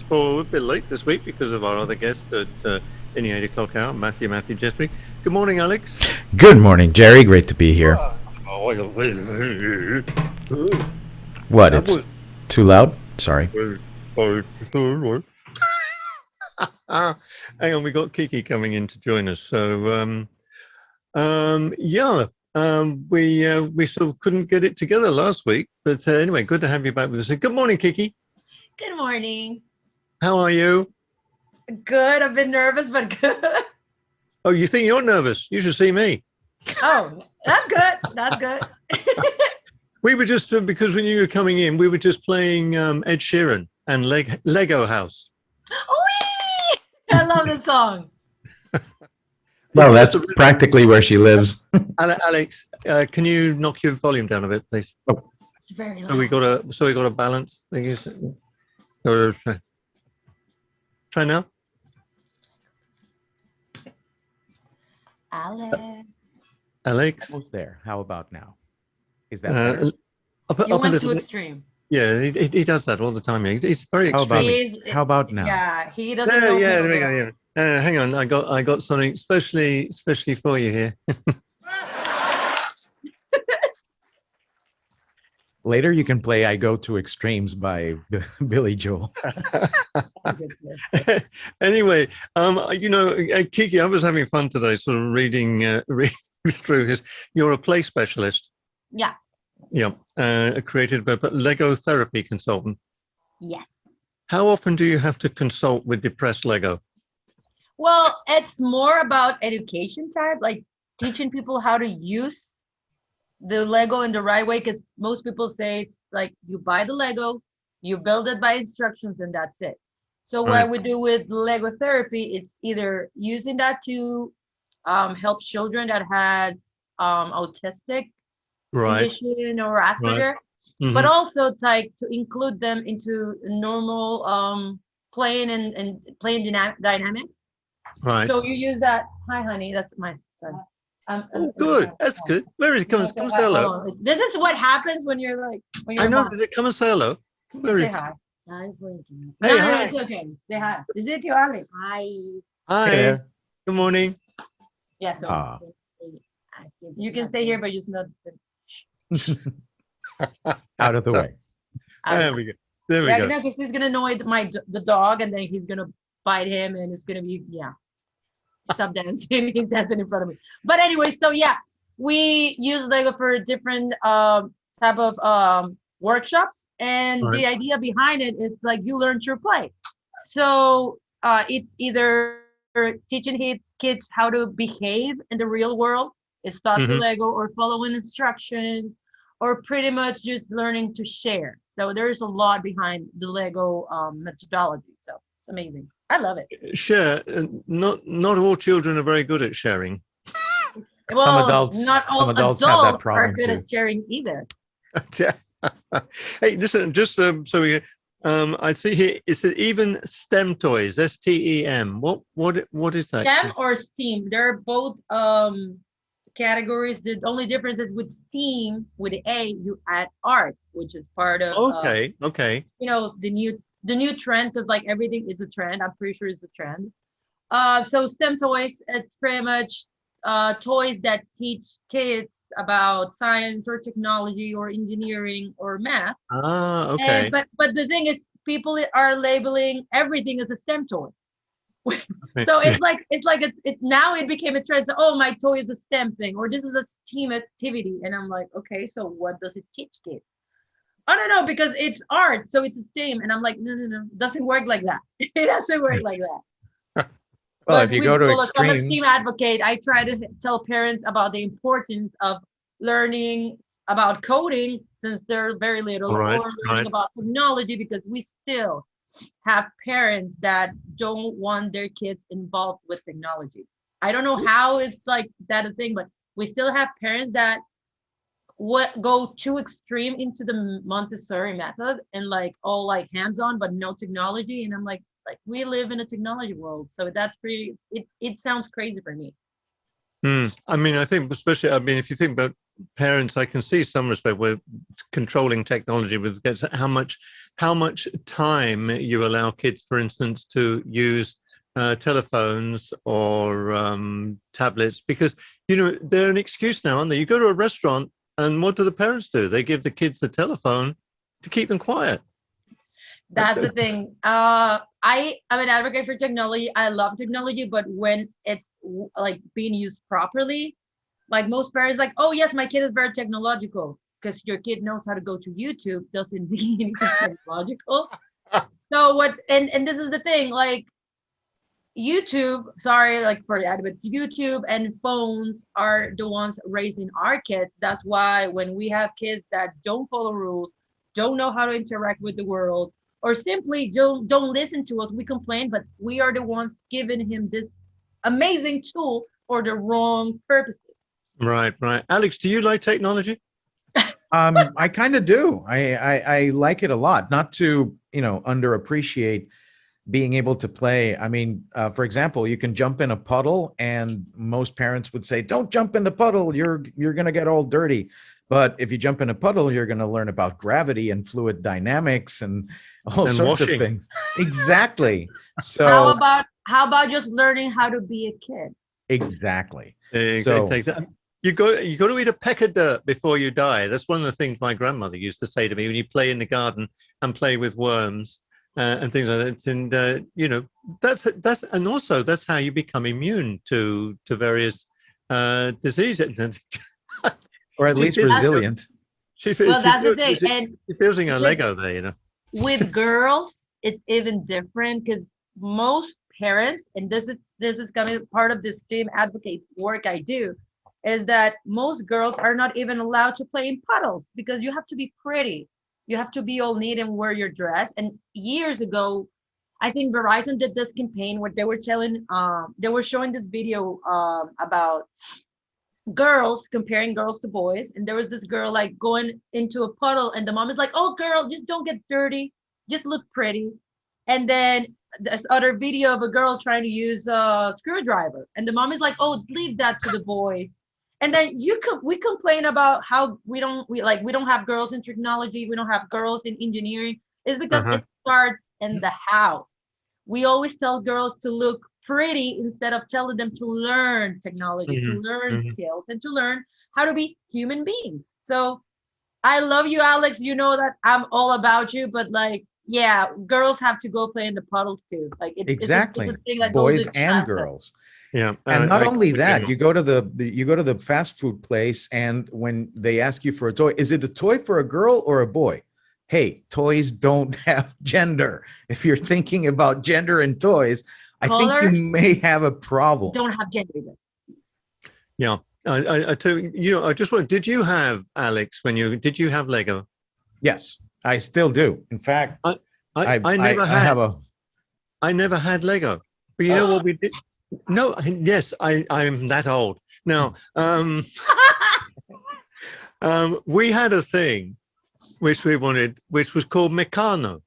For a bit late this week because of our other guest at in the 8 o'clock hour, Matthew Jeffrey. Good morning, Alex. Good morning, Jerry. Great to be here. What? That It's was too loud? Sorry. Hang on, we got Kiki coming in to join us. So we sort of couldn't get it together last week, but anyway, good to have you back with us. So good morning, Kiki. Good morning. How are you? Good. I've been nervous, but good. Oh, you think you're nervous? You should see me. Oh, that's good. That's good. We were just, because when you were coming in, we were just playing Ed Sheeran and Lego House. Whee! I love the song. Well, that's practically where she lives. Alex, can you knock your volume down a bit, please? Oh. It's very loud. So we got a balance thing. Try now. Alex. Almost there. How about now? Is that better? You went too extreme. Yeah, he does that all the time. He's very extreme. How about now? Yeah, he doesn't know. Yeah, there we go. Yeah. Hang on, I got something especially for you here. Later, you can play "I Go to Extremes" by Billy Joel. Anyway, Kiki, I was having fun today, sort of reading through his. You're a play specialist. Yeah. Yeah. Created by Lego therapy consultant. Yes. How often do you have to consult with depressed Lego? Well, it's more about education type, like teaching people how to use the Lego in the right way, because most people say it's like you buy the Lego, you build it by instructions, and that's it. So what we do with Lego therapy, it's either using that to help children that has autistic condition or Asperger, but also like to include them into normal playing and playing dynamics. Right. So you use that. Hi, honey. That's my son. Good. That's good. Where is it? Come say hello. This is what happens when you're like. When you're I know. Does it come and say hello? Say hi. Hey, hi. It's okay. Say hi. Is it you, Alex? Hi. Hi. Yeah. Good morning. Yeah. So you can stay here, but just not. Out of the way. There we go. There we go. No, because he's gonna annoy the dog, and then he's gonna bite him, and it's gonna be stop dancing. He's dancing in front of me. But anyway, so yeah, we use Lego for different type of workshops, and the idea behind it is like you learn through play. So it's either teaching kids how to behave in the real world, it's taught through Lego, or following instructions, or pretty much just learning to share. So there's a lot behind the Lego methodology. So it's amazing. I love it. Share. Not all children are very good at sharing. Well, not all adults have that problem are good too. at sharing either. Hey, listen, just so we, I see here, is it even STEM toys? STEM. What is that? STEM or STEAM? They're both categories. The only difference is with STEAM, with the A, you add art, which is part of okay. The new trend, because like everything is a trend. I'm pretty sure it's a trend. So STEM toys, it's pretty much toys that teach kids about science or technology or engineering or math. Okay. But the thing is, people are labeling everything as a STEM toy. So now it became a trend. So, oh, my toy is a STEM thing, or this is a STEAM activity, and I'm like, okay, so what does it teach kids? I don't know, because it's art, so it's a STEAM, and I'm like, no, it doesn't work like that. It doesn't work like that. Well, if you go to extremes, I'm a STEAM advocate. I try to tell parents about the importance of learning about coding since they're very little, or learning about technology, because we still have parents that don't want their kids involved with technology. I don't know how it's like that a thing, but we still have parents that go too extreme into the Montessori method and like all like hands-on but no technology, and I'm like we live in a technology world, so that's pretty. It sounds crazy for me. I mean, I think especially, if you think about parents, I can see some respect with controlling technology with how much how much time you allow kids, for instance, to use telephones or tablets, because they're an excuse now, aren't they? You go to a restaurant, and what do the parents do? They give the kids the telephone to keep them quiet. That's the thing. I'm an advocate for technology. I love technology, but when it's like being used properly, like most parents, like, oh yes, my kid is very technological, because your kid knows how to go to YouTube doesn't mean anything technological. So what? And this is the thing, like YouTube. Sorry, like for that, but YouTube and phones are the ones raising our kids. That's why when we have kids that don't follow rules, don't know how to interact with the world, or simply don't listen to us, we complain, but we are the ones giving him this amazing tool for the wrong purposes. Right. Alex, do you like technology? I kind of do. I like it a lot. Not to underappreciate being able to play. I mean, for example, you can jump in a puddle, and most parents would say, "Don't jump in the puddle. You're gonna get all dirty." But if you jump in a puddle, you're going to learn about gravity and fluid dynamics and all sorts of things. Exactly. So how about just learning how to be a kid? Exactly. So, you got to eat a peck of dirt before you die. That's one of the things my grandmother used to say to me when you play in the garden and play with worms and things like that. And that's and also that's how you become immune to various diseases. Or at least resilient. That's the thing. And she's using a Lego there, With girls, it's even different, because most parents, and this is going to be part of the STEAM advocate work I do, is that most girls are not even allowed to play in puddles, because you have to be pretty. You have to be all neat and wear your dress. And years ago, I think Verizon did this campaign where they were showing this video about girls, comparing girls to boys, and there was this girl like going into a puddle, and the mom is like, "Oh girl, just don't get dirty, just look pretty." And then this other video of a girl trying to use a screwdriver, and the mom is like, "Oh, leave that to the boys." And then we complain about how we don't have girls in technology, we don't have girls in engineering. It's because it starts in the house. We always tell girls to look pretty instead of telling them to learn technology, to learn skills, and to learn how to be human beings. So I love you, Alex. You know that I'm all about you, but like, yeah, girls have to go play in the puddles too. Like exactly, it's a thing that boys goes and girls. Yeah, and not only that, you go to the fast food place, and when they ask you for a toy, is it a toy for a girl or a boy? Hey, toys don't have gender. If you're thinking about gender in toys, I think you may have a problem. Don't have gender either. Yeah, I tell you, I just want. Did you have, Alex, did you have Lego? Yes, I still do. In fact, I never had Lego. But you know what we did? No, yes, I'm that old now. We had a thing which we wanted, which was called Meccano.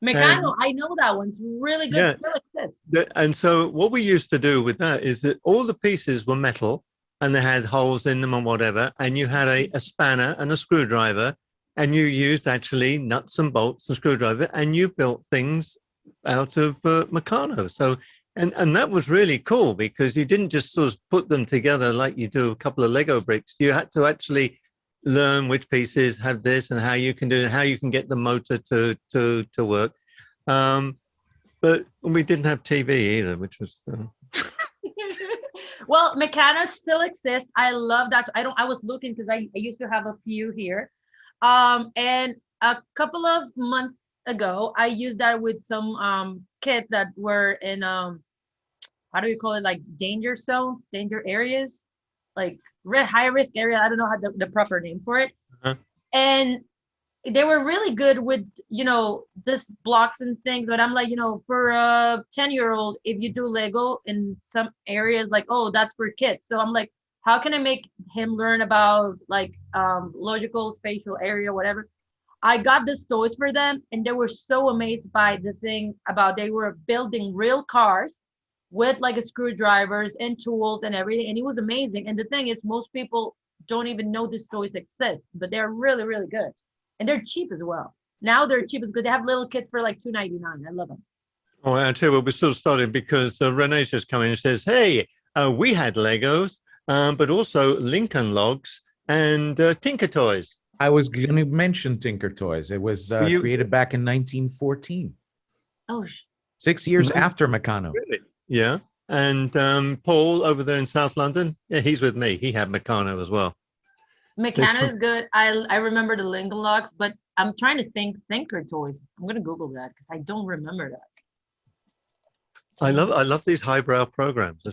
Meccano, I know that one's really good. Yeah, still exists. And so what we used to do with that is that all the pieces were metal and they had holes in them and whatever, and you had a spanner and a screwdriver, and you used actually nuts and bolts and screwdriver, and you built things out of Meccano. So and that was really cool, because you didn't just sort of put them together like you do a couple of Lego bricks. You had to actually learn which pieces have this and how you can do it, how you can get the motor to work. But we didn't have TV either, which was well, Meccano still exists. I love that. I was looking because I used to have a few here. And a couple of months ago, I used that with some kids that were in how do you call it, like danger zones, danger areas, like high risk area. I don't know how the proper name for it. And they were really good with this blocks and things, but I'm like, for a 10-year-old, if you do Lego in some areas, like, oh, that's for kids. So I'm like, how can I make him learn about like logical spatial area, whatever? I got these toys for them, and they were so amazed by the thing about they were building real cars with like screwdrivers and tools and everything, and it was amazing. And the thing is, most people don't even know these toys exist, but they're really, really good, and they're cheap as well. Now they're cheap because they have little kits for like $2.99. I love them. Oh, I tell you what, we're still starting because Renee's just come in and says, "Hey, we had Legos, but also Lincoln Logs and Tinker Toys." I was going to mention Tinker Toys. It was created back in 1914. Oh, 6 years after Meccano. Really? Yeah. And Paul over there in South London, yeah, he's with me. He had Meccano as well. Meccano is good. I remember the Lincoln Logs, but I'm trying to think Tinker Toys. I'm gonna Google that because I don't remember that. I love these highbrow programs.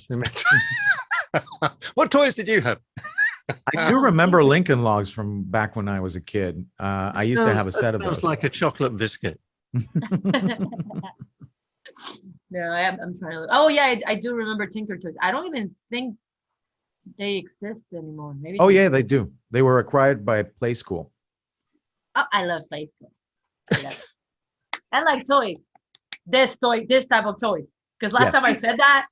What toys did you have? I do remember Lincoln Logs from back when I was a kid. I used to have a set of those. Sounds like a chocolate biscuit. No, I'm trying to look. Oh yeah, I do remember Tinker Toys. I don't even think they exist anymore. Maybe. Oh yeah, they do. They were acquired by Play School. Oh, I love Play School. I like toys. This type of toy. Because last time I said that.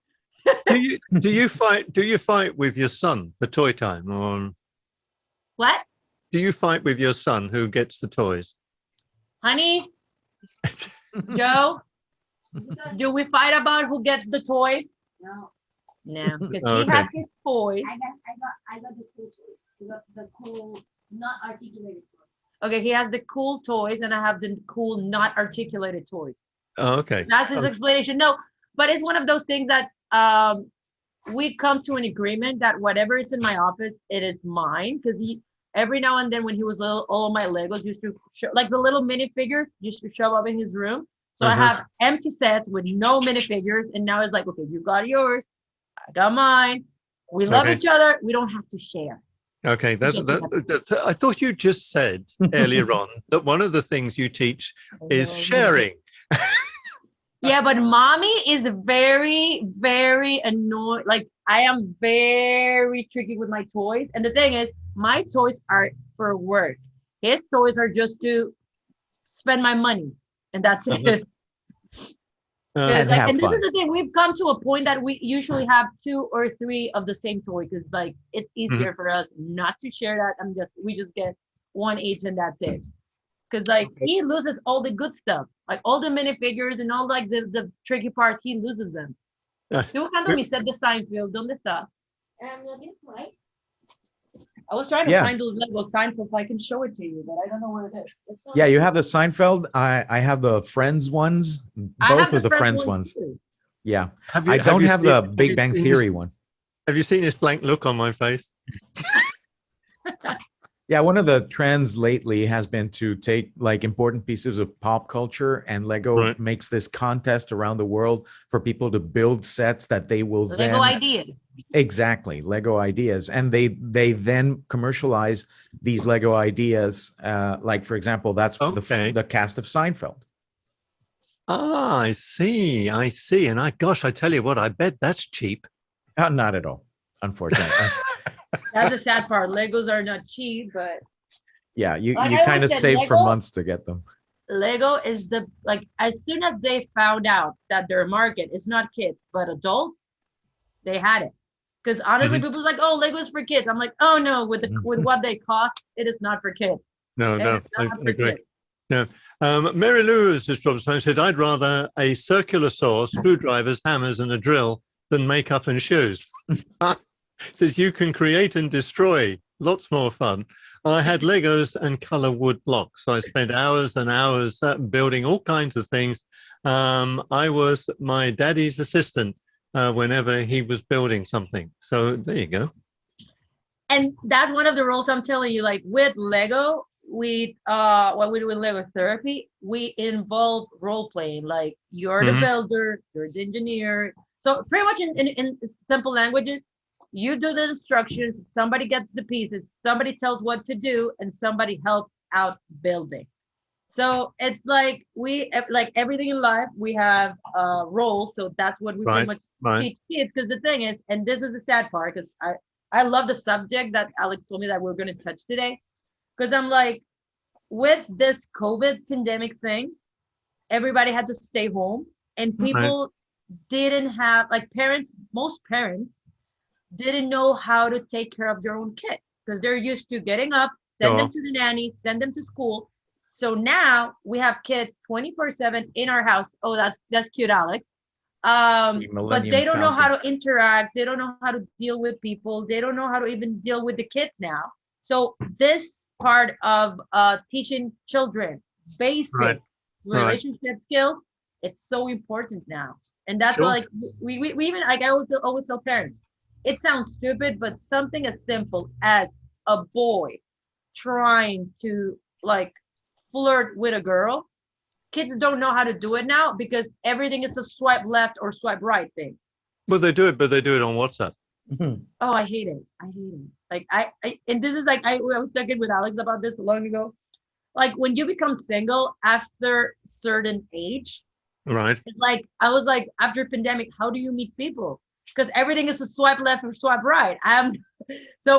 do you fight with your son for toy time, or What? do you fight with your son who gets the toys? Honey, Joe, do we fight about who gets the toys? No, because he has his toys. I got the cool toys. He got the cool, not articulated toys. Okay, he has the cool toys, and I have the cool, not articulated toys. Oh, okay. That's his explanation. No, but it's one of those things that we come to an agreement that whatever is in my office, it is mine. Because he every now and then when he was little, all of my Legos used to show, like the little minifigures used to show up in his room. So I have empty sets with no minifigures, and now it's like, okay, you got yours, I got mine. We love each other. We don't have to share. Okay, that's I thought you just said earlier on that one of the things you teach is sharing. Yeah, but mommy is very, very annoying. Like, I am very tricky with my toys. And the thing is, my toys are for work. His toys are just to spend my money. And that's it. And this is the thing. We've come to a point that we usually have 2 or 3 of the same toy because, like, it's easier for us not to share that. We just get one each and that's it. Because, like, he loses all the good stuff, like all the minifigures and all like the tricky parts. He loses them. Estuvo cuando me said the Seinfeld, ¿dónde está? I was trying to find those Lego Seinfeld so I can show it to you, but I don't know where it is. Yeah, you have the Seinfeld. I have the Friends ones. Both of the Friends ones. Yeah. I don't have the Big Bang Theory one. Have you seen this blank look on my face? Yeah, one of the trends lately has been to take like important pieces of pop culture, and Lego makes this contest around the world for people to build sets that they will Lego ideas. Exactly, Lego ideas, and they then commercialize these Lego ideas. Like for example, that's the cast of Seinfeld. Ah, I see. And I tell you what, I bet that's cheap. Not at all, unfortunately. That's the sad part. Legos are not cheap, but yeah, you kind of save for months to get them. Lego is as soon as they found out that their market is not kids but adults, they had it. Because honestly, people was like, "Oh, Lego is for kids." I'm like, "Oh no, with what they cost, it is not for kids." No, I agree. No, Mary Lou has just dropped and said, "I'd rather a circular saw, screwdrivers, hammers, and a drill than makeup and shoes." Says you can create and destroy. Lots more fun. I had Legos and color wood blocks. So I spent hours and hours building all kinds of things. I was my daddy's assistant whenever he was building something. So there you go. And that's one of the rules I'm telling you. Like with Lego, what we do with Lego therapy, we involve role playing. Like you're the builder, you're the engineer. So pretty much in simple languages, you do the instructions, somebody gets the pieces, somebody tells what to do, and somebody helps out building. So it's like everything in life, we have roles. So that's what we pretty much teach kids. Because the thing is, and this is the sad part, because I love the subject that Alex told me that we're going to touch today. Because I'm like, with this COVID pandemic thing, everybody had to stay home, and people didn't have, like most parents didn't know how to take care of their own kids because they're used to getting up, send them to the nanny, send them to school. So now we have kids 24/7 in our house. Oh, that's cute, Alex. But Millennium they don't know how Falcon. to interact. They don't know how to deal with people. They don't know how to even deal with the kids now. So this part of teaching children basic Right. relationship skills, it's so important now. And that's Sure. why, like, we even, like, I always tell parents, it sounds stupid, but something as simple as a boy trying to like flirt with a girl, kids don't know how to do it now because everything is a swipe left or swipe right thing. Well, they do it, but they do it on WhatsApp. Oh, I hate it. I hate it. Like and this is like, I was talking with Alex about this long ago. Like when you become single after certain age, Right. it's like, I was like, after pandemic, how do you meet people? Because everything is a swipe left or swipe right. So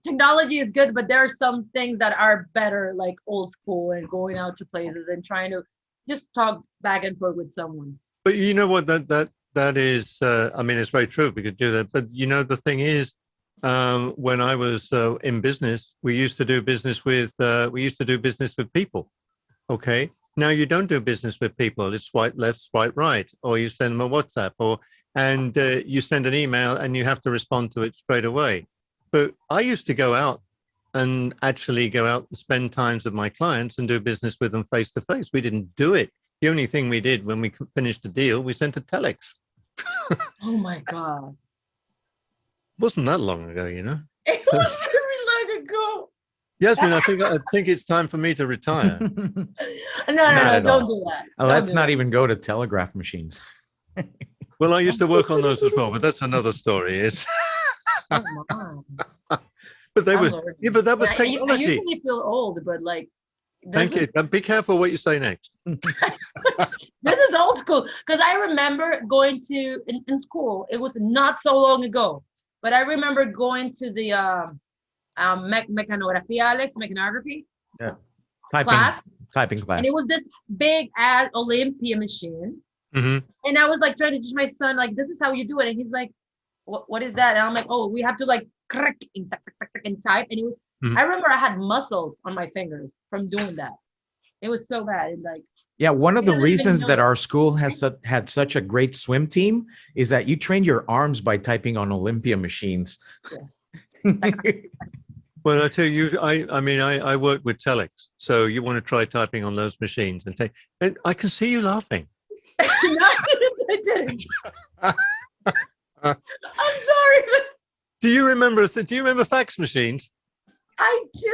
technology is good, but there are some things that are better, like old school and going out to places and trying to just talk back and forth with someone. But you know what, that is, I mean, it's very true because do that. But you know, the thing is, when I was in business, we used to do business with people. Okay. Now you don't do business with people. It's swipe left, swipe right, or you send them a WhatsApp, and you send an email and you have to respond to it straight away. But I used to go out and actually spend times with my clients and do business with them face to face. We didn't do it. The only thing we did when we finished the deal, we sent a telex. Oh my God. Wasn't that long ago, you know? It was very long ago. Yasmin, I think it's time for me to retire. No, Not at don't all. do that. Let's Don't not do even go to telegraph machines. Well, I used to work on those as well, but that's another story. It's that. Come on. but they I'm were learning. yeah, but that was I technology. usually feel old, but like, Thank you. Be careful what you say next. this is old school. Because I remember going to, in school, it was not so long ago, but I remember going to the mechanography, Alex, mechanography class. Typing class. And it was this big ass Olympia machine. Mm-hmm. And I was like trying to teach my son, like, this is how you do it. And he's like, what is that? And I'm like, oh, we have to like crack and type. And it was, I remember I had muscles on my fingers from doing that. It was so bad. And like, yeah, one of the doesn't even reasons know that it. our school has had such a great swim team is that you train your arms by typing on Olympia machines. Well, I tell you, I work with telex, so you want to try typing on those machines and I can see you laughing. No, I didn't. I'm sorry. Do you remember fax machines? I do.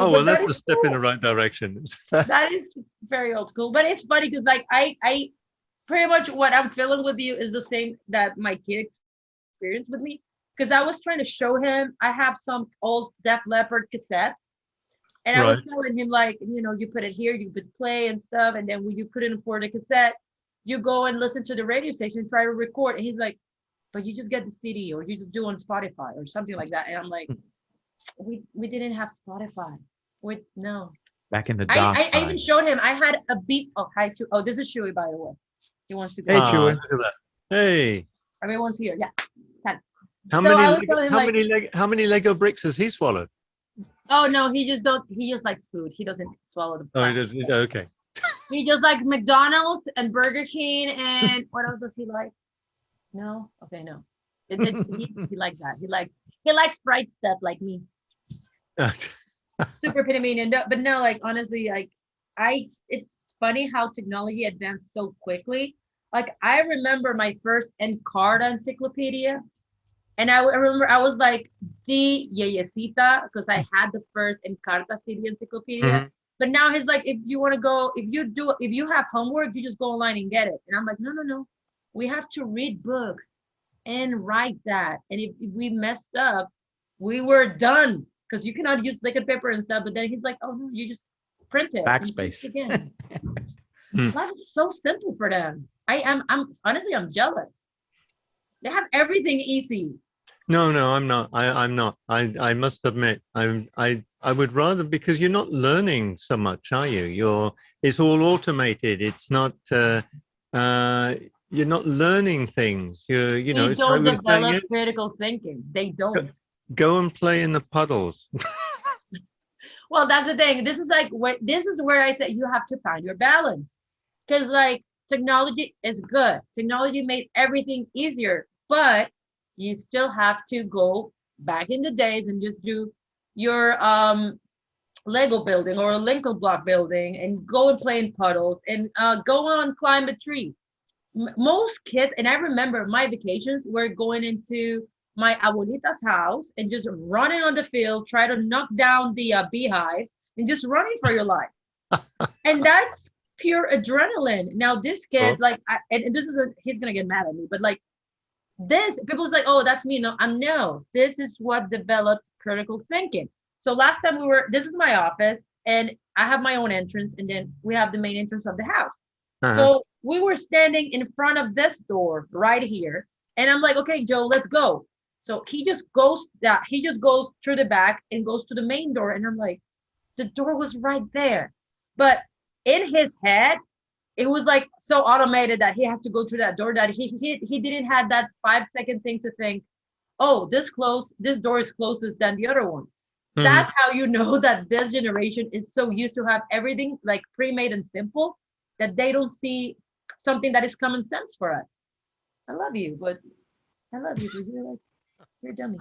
Oh, well, that's a step in the right direction. That is very old school, but it's funny because like I pretty much what I'm feeling with you is the same that my kid experienced with me. Because I was trying to show him, I have some old Def Leppard cassettes. And I was telling him, like, you know, you put it here, you could play and stuff. And then when you couldn't afford a cassette, you go and listen to the radio station and try to record. And he's like, but you just get the CD or you just do on Spotify or something like that. And I'm like, we didn't have Spotify. No. Back in the dark I even showed him, I had a beat. Oh, hi, Chewy. Oh, this is Chewy, by the way. He wants to go. Hey, Chewy. Look at that. Hey. Everyone's here. Yeah. How many Lego bricks has he swallowed? Oh no, he just likes food. He doesn't swallow the Oh, plastic. he does, okay. He just likes McDonald's and Burger King and what else does he like? No? Okay, no. He likes that. He likes fried stuff like me. Super Panamanian. No, but no, like honestly, like it's funny how technology advanced so quickly. Like I remember my first Encarta encyclopedia. And I remember I was like the Yeyecita because I had the first Encarta CD encyclopedia. Mm-hmm. But now he's like, if you want to go, if you have homework, you just go online and get it. And I'm like, no. We have to read books and write that. And if we messed up, we were done because you cannot use liquid paper and stuff. But then he's like, oh no, you just print it. Backspace. Again. Life is so simple for them. I'm honestly, I'm jealous. They have everything easy. No, I'm not. I'm not. I must admit, I would rather, because you're not learning so much, are you? It's all automated. It's not. You're not learning things. They don't develop critical thinking. They don't. Go and play in the puddles. Well, that's the thing. This is like this is where I said you have to find your balance. Because like technology is good. Technology made everything easier, but you still have to go back in the days and just do your Lego building or a Lincoln block building and go and play in puddles and go on climb a tree. Most kids, and I remember my vacations were going into my abuelita's house and just running on the field, try to knock down the beehives and just running for your life. And that's pure adrenaline. Now this kid, like, and this is he's gonna get mad at me, but like this, people's like, oh, that's me. No, no, this is what developed critical thinking. So last time this is my office and I have my own entrance and then we have the main entrance of the house. So we were standing in front of this door right here. And I'm like, okay, Joe, let's go. So he just goes through the back and goes to the main door. And I'm like, the door was right there. But in his head, it was like so automated that he has to go through that door that he didn't have that 5-second thing to think, oh, this door is closest than the other one. That's how you know that this generation is so used to have everything like pre-made and simple that they don't see something that is common sense for us. I love you, but you're a dummy.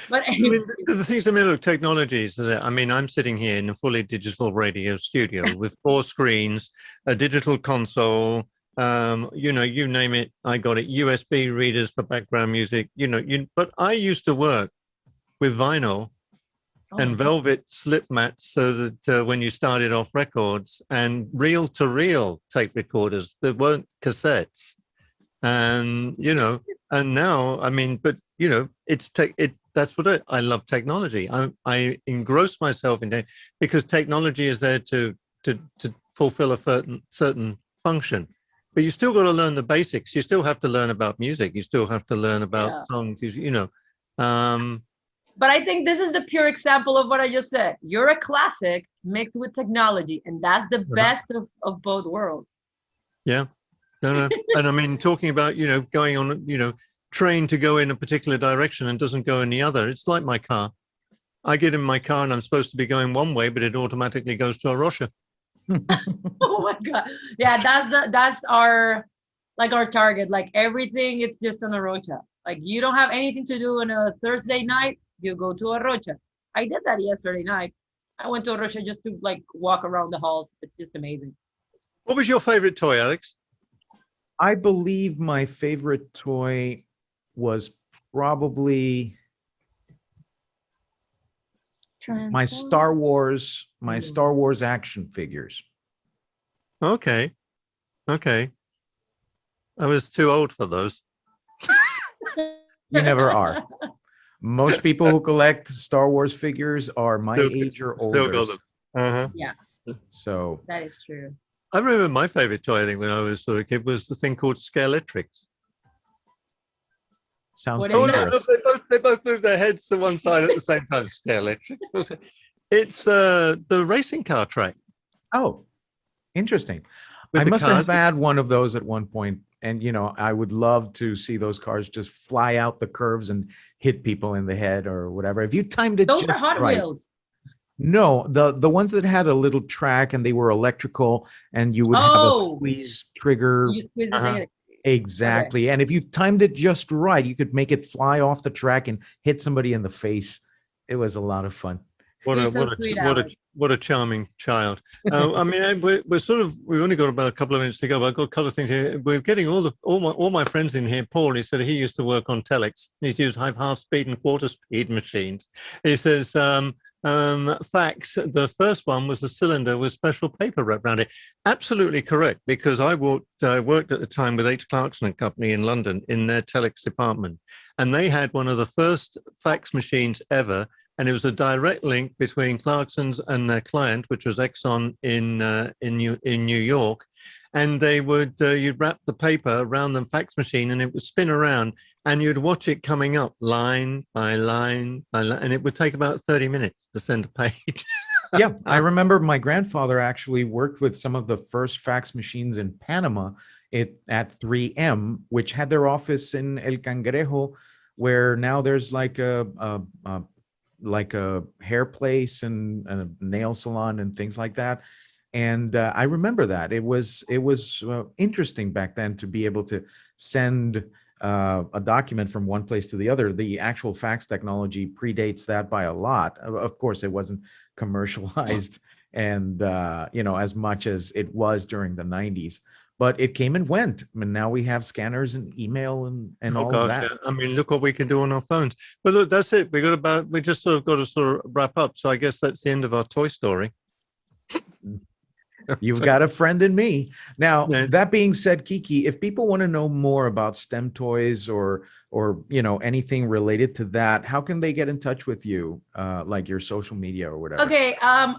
But anyway. I mean, the things in the middle of technologies, I mean, I'm sitting here in a fully digital radio studio with 4 screens, a digital console, you know, you name it, I got it, USB readers for background music, you know, but I used to work with vinyl and velvet slip mats so that when you started off records and reel-to-reel tape recorders, there weren't cassettes. And, you know, and now, I mean, but, you know, that's what I love technology. I engross myself in it because technology is there to fulfill a certain function. But you still got to learn the basics. You still have to learn about music. You still have to learn about songs, you know. But I think this is the pure example of what I just said. You're a classic mixed with technology, and that's the best of both worlds. Yeah. No. And I mean, talking about, you know, going on, you know, trained to go in a particular direction and doesn't go in the other. It's like my car. I get in my car and I'm supposed to be going one way, but it automatically goes to a Rocha. Oh my God. Yeah, that's our target. Like everything, it's just on a Rocha. Like you don't have anything to do on a Thursday night, you go to a Rocha. I did that yesterday night. I went to a Rocha just to like walk around the halls. It's just amazing. What was your favorite toy, Alex? I believe my favorite toy was probably my Star Wars action figures. Okay. I was too old for those. You never are. Most people who collect Star Wars figures are my age or older. Still got them. Yeah. So that is true. I remember my favorite toy, I think, when I was sort of a kid, was the thing called Scalextrics. Sounds dangerous. They both move their heads to one side at the same time. Scalextrics. It's the racing car track. Oh, interesting. With I the must cars. have had one of those at one point. And, you know, I would love to see those cars just fly out the curves and hit people in the head or whatever. If you timed it Those just are Hot right. Wheels. No, the ones that had a little track and they were electrical and you would have a squeeze trigger. You squeeze the thing. Exactly. Okay. And if you timed it just right, you could make it fly off the track and hit somebody in the face. It was a lot of fun. What a charming child. I mean, we've only got about a couple of minutes to go, but I've got a couple of things here. We're getting all my friends in here. Paul, he said he used to work on telex. He's used half speed and quarter speed machines. He says fax, the first one was a cylinder with special paper wrapped around it. Absolutely correct, because I worked at the time with H. Clarkson and Company in London in their telex department, and they had one of the first fax machines ever. And it was a direct link between Clarkson's and their client, which was Exxon in New York. And they would you'd wrap the paper around the fax machine, and it would spin around, and you'd watch it coming up line by line by line, and it would take about 30 minutes to send a page. Yeah, I remember my grandfather actually worked with some of the first fax machines in Panama at 3M, which had their office in El Cangrejo, where now there's like a like a hair place and a nail salon and things like that. And I remember that it was interesting back then to be able to send a document from one place to the other. The actual fax technology predates that by a lot. Of course, it wasn't commercialized and as much as it was during the 90s, but it came and went. And now we have scanners and email and all of that. Yeah. I mean, look what we can do on our phones. But look, that's it. We just sort of got to sort of wrap up. So I guess that's the end of our toy story. You've got a friend in me. Now, Yeah. that being said, Kiki, if people want to know more about STEM toys or anything related to that, how can they get in touch with you, like your social media or whatever? Okay. I'm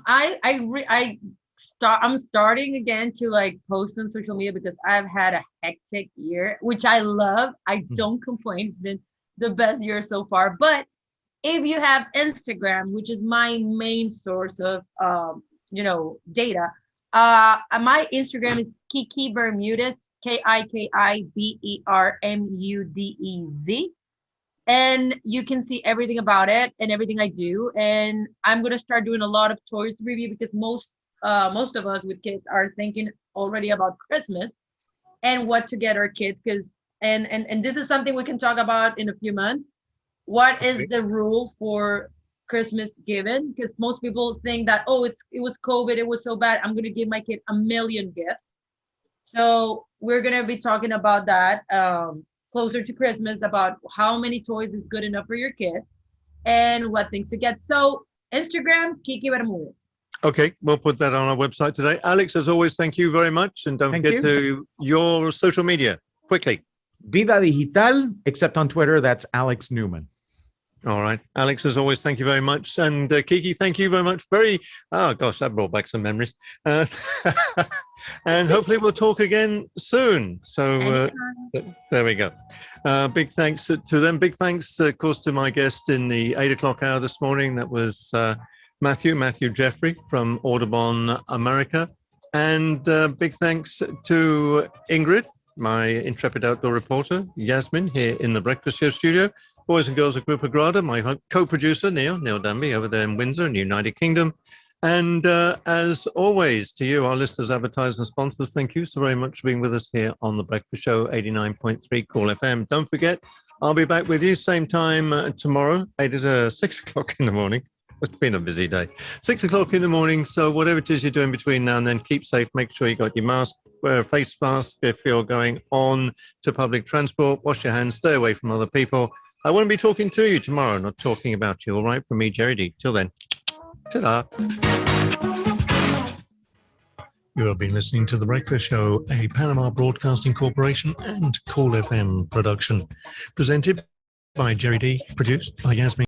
starting again to like post on social media because I've had a hectic year, which I love. I don't complain. It's been the best year so far. But if you have Instagram, which is my main source of data, my Instagram is Kiki Bermudez, KikiBermudez, and you can see everything about it and everything I do. And I'm gonna start doing a lot of toys review because most of us with kids are thinking already about Christmas and what to get our kids. Because and this is something we can talk about in a few months. What is the rule for Christmas given? Because most people think that, oh, it was COVID, it was so bad, I'm gonna give my kid a million gifts. So we're gonna be talking about that closer to Christmas, about how many toys is good enough for your kid and what things to get. So Instagram, Kiki Bermudez. Okay, we'll put that on our website today. Alex, as always, thank you very much. And don't forget to your social media quickly. Vida Digital, except on Twitter, that's Alex Newman. All right. Alex, as always, thank you very much. And Kiki, thank you very much. Oh, gosh, that brought back some memories. And hopefully we'll talk again soon. So there we go. Big thanks to them. Big thanks, of course, to my guest in the 8 o'clock hour this morning. That was Matthew Jeffrey from Audubon America. And big thanks to Ingrid, my intrepid outdoor reporter, Yasmin, here in the Breakfast Show studio. Boys and girls of Grupo Grada, my co-producer, Neil Danby, over there in Windsor in the United Kingdom. And as always, to you, our listeners, advertisers, and sponsors, thank you so very much for being with us here on The Breakfast Show, 89.3 Cool FM. Don't forget, I'll be back with you same time tomorrow, 6 o'clock in the morning. It's been a busy day. 6 o'clock in the morning. So whatever it is you're doing between now and then, keep safe. Make sure you got your mask, wear a face mask if you're going on to public transport. Wash your hands. Stay away from other people. I want to be talking to you tomorrow, not talking about you. All right, from me, Jerry D. Till then, ta-da. You have been listening to The Breakfast Show, a Panama Broadcasting Corporation and Cool FM production, presented by Jerry D, produced by Yasmin.